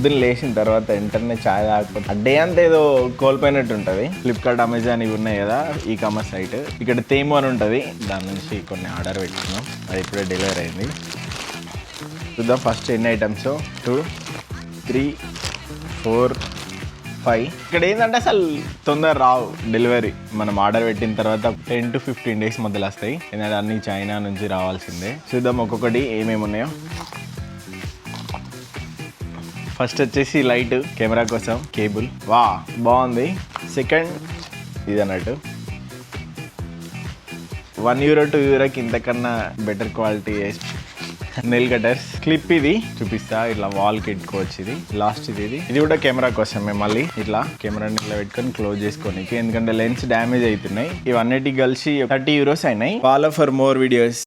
పొద్దున్న లేచిన తర్వాత వెంటనే ఛాయ్ తాగకపోతే ఆ డే అంతా ఏదో కోల్పోయినట్టు ఉంటుంది. ఫ్లిప్కార్ట్, అమెజాన్ ఇవి ఉన్నాయి కదా ఈ కామర్స్ సైట్. ఇక్కడ తేము అని ఉంటుంది, దాని నుంచి కొన్ని ఆర్డర్ పెట్టుకున్నాం. అది ఇప్పుడే డెలివరీ అయింది. చూద్దాం ఫస్ట్ ఎన్ని ఐటమ్స్. 2, 3, 4, 5. ఇక్కడ ఏంటంటే అసలు తొందర రావు డెలివరీ. మనం ఆర్డర్ పెట్టిన తర్వాత 10 to 15 days మధ్యలో వస్తాయి. ఎందుకంటే అన్ని చైనా నుంచి రావాల్సిందే. చూద్దాం ఒక్కొక్కటి ఏమేమి ఉన్నాయో. ఫస్ట్ వచ్చేసి లైట్, కెమెరా కోసం కేబుల్. వా బాగుంది. సెకండ్ ఇది అన్నట్టు €1 to €2 ఇంతకన్నా better quality nail cutters. Clip ఇది చూపిస్తా, ఇట్లా వాల్ కి పెట్టుకోవచ్చు. ఇది లాస్ట్ ఇది కూడా కెమెరా కోసమే. మళ్ళీ ఇట్లా కెమెరాని ఇట్లా పెట్టుకొని క్లోజ్ చేసుకోనికి, ఎందుకంటే లెన్స్ డ్యామేజ్ అవుతున్నాయి. ఇవన్నిటికి కలిసి €30 అయినాయి. Follow for more videos.